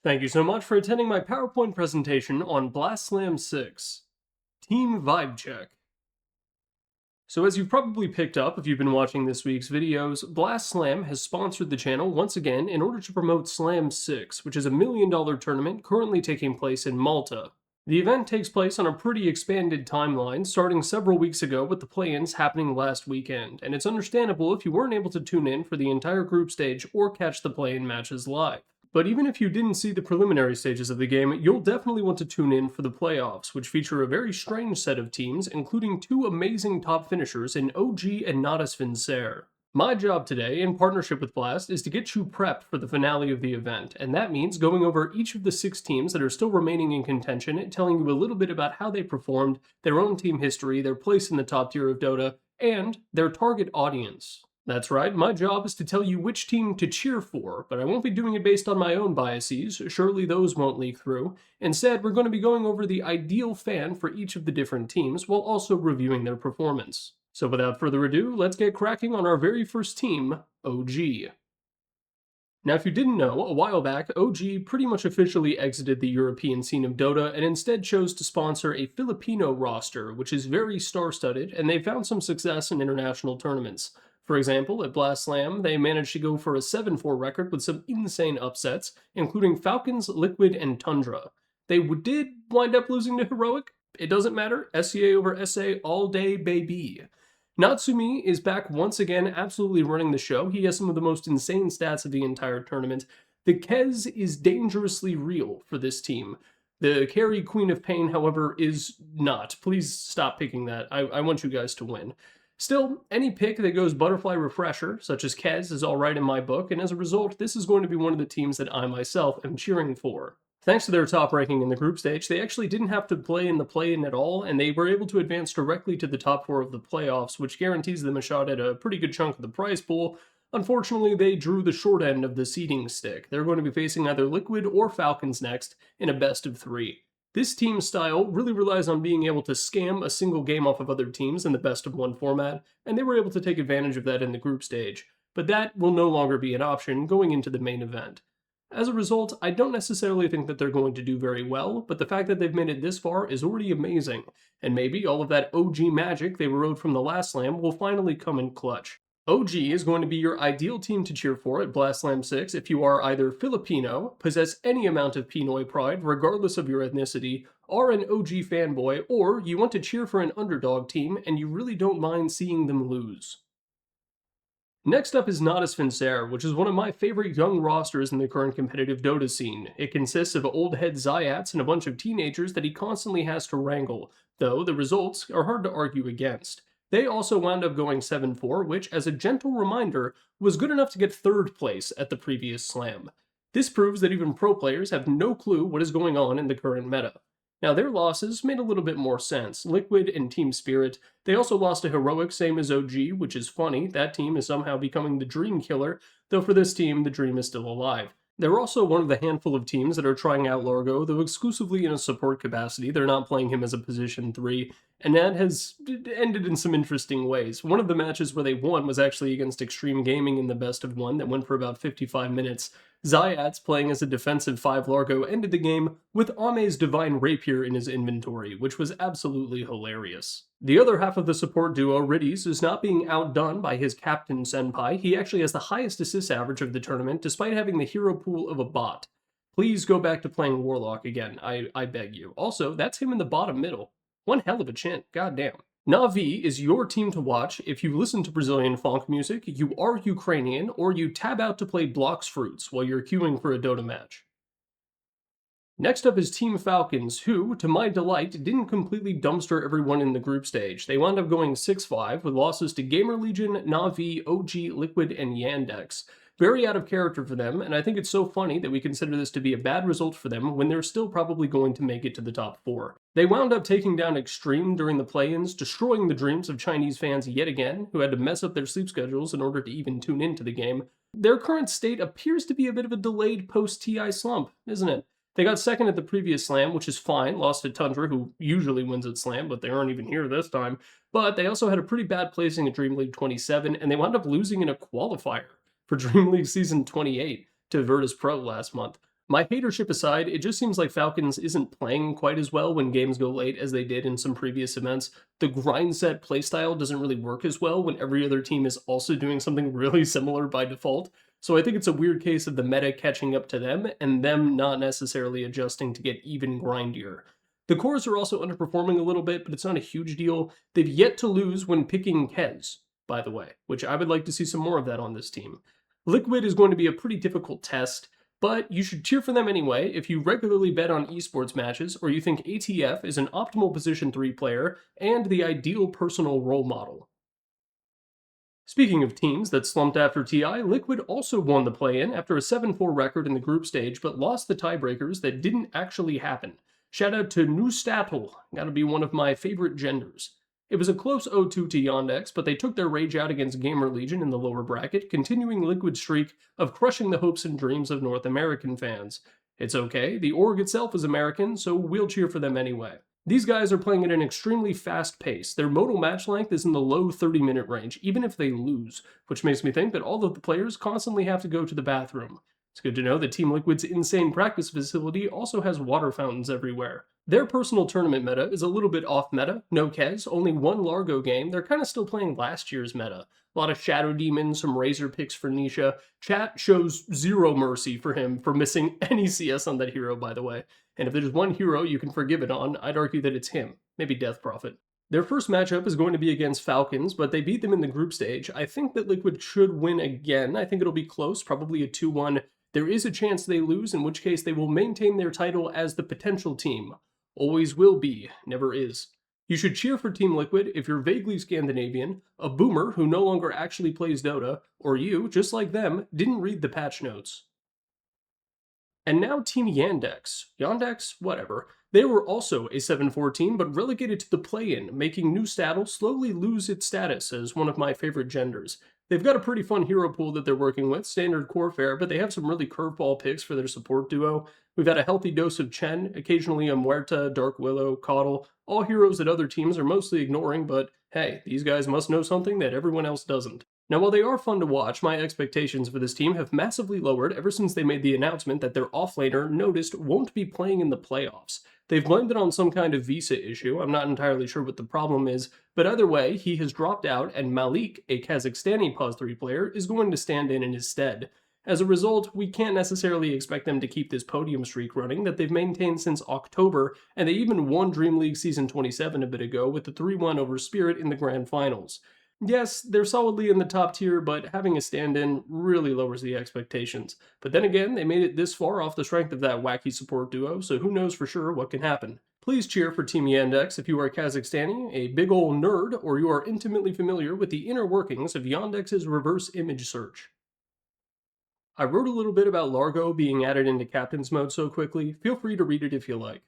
Thank you so much for attending my PowerPoint presentation on Blast Slam 6. Team Vibe Check. So as you've probably picked up if you've been watching this week's videos, Blast Slam has sponsored the channel once again in order to promote Slam 6, which is a $1 million tournament currently taking place in Malta. The event takes place on a pretty expanded timeline, starting several weeks ago with the play-ins happening last weekend, and it's understandable if you weren't able to tune in for the entire group stage or catch the play-in matches live. But even if you didn't see the preliminary stages of the game, you'll definitely want to tune in for the playoffs, which feature a very strange set of teams, including two amazing top finishers in OG and Nadas Vincer. My job today, in partnership with Blast, is to get you prepped for the finale of the event, and that means going over each of the 6 teams that are still remaining in contention and telling you a little bit about how they performed, their own team history, their place in the top tier of Dota, and their target audience. That's right, my job is to tell you which team to cheer for, but I won't be doing it based on my own biases, surely those won't leak through. Instead, we're going to be going over the ideal fan for each of the different teams, while also reviewing their performance. So without further ado, let's get cracking on our very first team, OG. Now if you didn't know, a while back, OG pretty much officially exited the European scene of Dota and instead chose to sponsor a Filipino roster, which is very star-studded, and they found some success in international tournaments. For example, at Blast Slam, they managed to go for a 7-4 record with some insane upsets, including Falcons, Liquid, and Tundra. They did wind up losing to Heroic. It doesn't matter, SCA over SA all day, baby. Natsumi is back once again, absolutely running the show. He has some of the most insane stats of the entire tournament. The Kez is dangerously real for this team. The carry Queen of Pain, however, is not. Please stop picking that. I want you guys to win. Still, any pick that goes Butterfly Refresher, such as Kez, is alright in my book, and as a result, this is going to be one of the teams that I myself am cheering for. Thanks to their top ranking in the group stage, they actually didn't have to play in the play-in at all, and they were able to advance directly to the top 4 of the playoffs, which guarantees them a shot at a pretty good chunk of the prize pool. Unfortunately, they drew the short end of the seeding stick. They're going to be facing either Liquid or Falcons next in a best of 3. This team style really relies on being able to scam a single game off of other teams in the best-of-1 format, and they were able to take advantage of that in the group stage. But that will no longer be an option going into the main event. As a result, I don't necessarily think that they're going to do very well, but the fact that they've made it this far is already amazing, and maybe all of that OG magic they rode from the last slam will finally come in clutch. OG is going to be your ideal team to cheer for at Blast Slam 6 if you are either Filipino, possess any amount of Pinoy pride regardless of your ethnicity, are an OG fanboy, or you want to cheer for an underdog team and you really don't mind seeing them lose. Next up is Nadas Vincer, which is one of my favorite young rosters in the current competitive Dota scene. It consists of old head Zayats and a bunch of teenagers that he constantly has to wrangle, though the results are hard to argue against. They also wound up going 7-4, which, as a gentle reminder, was good enough to get 3rd place at the previous slam. This proves that even pro players have no clue what is going on in the current meta. Now, their losses made a little bit more sense. Liquid and Team Spirit. They also lost to Heroic, same as OG, which is funny. That team is somehow becoming the Dream Killer, though for this team, the Dream is still alive. They're also one of the handful of teams that are trying out Largo, though exclusively in a support capacity. They're not playing him as a position 3, and that has ended in some interesting ways. One of the matches where they won was actually against Extreme Gaming in the best of 1 that went for about 55 minutes. Zayats, playing as a defensive 5 Largo, ended the game with Ame's Divine Rapier in his inventory, which was absolutely hilarious. The other half of the support duo, Riddies, is not being outdone by his captain senpai. He actually has the highest assist average of the tournament, despite having the hero pool of a bot. Please go back to playing Warlock again, I beg you. Also, that's him in the bottom middle. One hell of a chin, goddamn. Na'Vi is your team to watch if you listen to Brazilian funk music, you are Ukrainian, or you tab out to play Blox Fruits while you're queuing for a Dota match. Next up is Team Falcons, who, to my delight, didn't completely dumpster everyone in the group stage. They wound up going 6-5 with losses to Gamer Legion, Na'Vi, OG, Liquid, and Yandex. Very out of character for them, and I think it's so funny that we consider this to be a bad result for them when they're still probably going to make it to the top 4. They wound up taking down Extreme during the play-ins, destroying the dreams of Chinese fans yet again, who had to mess up their sleep schedules in order to even tune into the game. Their current state appears to be a bit of a delayed post-TI slump, isn't it? They got 2nd at the previous slam, which is fine, lost to Tundra, who usually wins at slam, but they aren't even here this time. But they also had a pretty bad placing at Dream League 27, and they wound up losing in a qualifier for Dream League Season 28 to Virtus Pro last month. My hatership aside, it just seems like Falcons isn't playing quite as well when games go late as they did in some previous events. The grind set playstyle doesn't really work as well when every other team is also doing something really similar by default. So I think it's a weird case of the meta catching up to them and them not necessarily adjusting to get even grindier. The cores are also underperforming a little bit, but it's not a huge deal. They've yet to lose when picking Kez, by the way, which I would like to see some more of that on this team. Liquid is going to be a pretty difficult test, but you should cheer for them anyway if you regularly bet on esports matches or you think ATF is an optimal position 3 player and the ideal personal role model. Speaking of teams that slumped after TI, Liquid also won the play-in after a 7-4 record in the group stage but lost the tiebreakers that didn't actually happen. Shout out to Neustatel, gotta be one of my favorite genders. It was a close 0-2 to Yandex, but they took their rage out against Gamer Legion in the lower bracket, continuing Liquid's streak of crushing the hopes and dreams of North American fans. It's okay, the org itself is American, so we'll cheer for them anyway. These guys are playing at an extremely fast pace. Their modal match length is in the low 30-minute range, even if they lose, which makes me think that all of the players constantly have to go to the bathroom. It's good to know that Team Liquid's insane practice facility also has water fountains everywhere. Their personal tournament meta is a little bit off meta, no Kez, only one Largo game, they're kinda still playing last year's meta. A lot of Shadow Demons, some Razor picks for Nisha. Chat shows zero mercy for him for missing any CS on that hero, by the way. And if there's one hero you can forgive it on, I'd argue that it's him. Maybe Death Prophet. Their first matchup is going to be against Falcons, but they beat them in the group stage. I think that Liquid should win again. I think it'll be close, probably a 2-1. There is a chance they lose, in which case they will maintain their title as the potential team. Always will be, never is. You should cheer for Team Liquid if you're vaguely Scandinavian, a boomer who no longer actually plays Dota, or you, just like them, didn't read the patch notes. And now Team Yandex. Yandex? Whatever. They were also a 7-14, but relegated to the play-in, making Neustatel slowly lose its status as one of my favorite genders. They've got a pretty fun hero pool that they're working with, standard core fare, but they have some really curveball picks for their support duo. We've had a healthy dose of Chen, occasionally a Muerta, Dark Willow, Caudle, all heroes that other teams are mostly ignoring, but hey, these guys must know something that everyone else doesn't. Now, while they are fun to watch, my expectations for this team have massively lowered ever since they made the announcement that their offlaner, Noticed, won't be playing in the playoffs. They've blamed it on some kind of visa issue, I'm not entirely sure what the problem is, but either way, he has dropped out and Malik, a Kazakhstani POS3 player, is going to stand in his stead. As a result, we can't necessarily expect them to keep this podium streak running that they've maintained since October, and they even won Dream League Season 27 a bit ago with the 3-1 over Spirit in the Grand Finals. Yes, they're solidly in the top tier, but having a stand-in really lowers the expectations. But then again, they made it this far off the strength of that wacky support duo, so who knows for sure what can happen. Please cheer for Team Yandex if you are Kazakhstani, a big ol' nerd, or you are intimately familiar with the inner workings of Yandex's reverse image search. I wrote a little bit about Largo being added into Captain's Mode so quickly, feel free to read it if you like.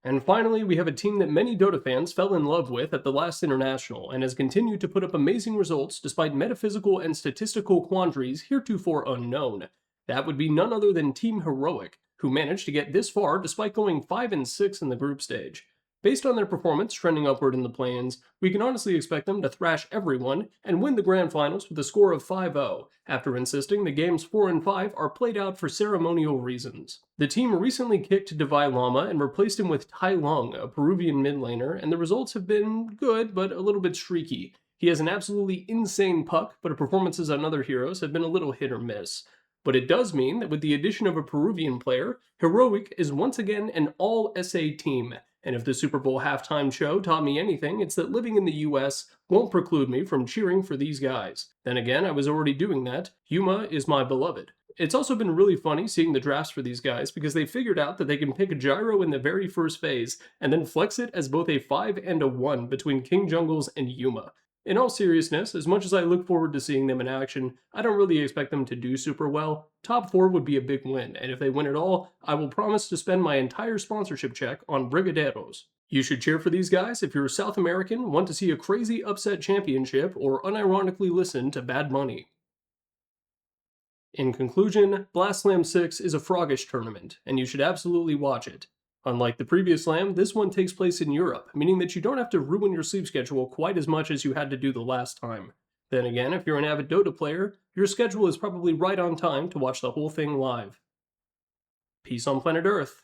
And finally, we have a team that many Dota fans fell in love with at the last International, and has continued to put up amazing results despite metaphysical and statistical quandaries heretofore unknown. That would be none other than Team Heroic, who managed to get this far despite going 5-6 in the group stage. Based on their performance trending upward in the play-ins, we can honestly expect them to thrash everyone and win the Grand Finals with a score of 5-0, after insisting the games 4 and 5 are played out for ceremonial reasons. The team recently kicked Devi Lama and replaced him with Tai Lung, a Peruvian mid laner, and the results have been good, but a little bit streaky. He has an absolutely insane puck, but her performances on other heroes have been a little hit or miss. But it does mean that with the addition of a Peruvian player, Heroic is once again an all-SA team. And if the Super Bowl halftime show taught me anything, it's that living in the US won't preclude me from cheering for these guys. Then again, I was already doing that. Yuma is my beloved. It's also been really funny seeing the drafts for these guys because they figured out that they can pick a Gyro in the very first phase and then flex it as both a 5 and a 1 between King Jungles and Yuma. In all seriousness, as much as I look forward to seeing them in action, I don't really expect them to do super well. Top 4 would be a big win, and if they win it all, I will promise to spend my entire sponsorship check on Brigadeiros. You should cheer for these guys if you're South American, want to see a crazy upset championship, or unironically listen to Bad Money. In conclusion, Blast Slam 6 is a froggish tournament, and you should absolutely watch it. Unlike the previous Slam, this one takes place in Europe, meaning that you don't have to ruin your sleep schedule quite as much as you had to do the last time. Then again, if you're an avid Dota player, your schedule is probably right on time to watch the whole thing live. Peace on planet Earth.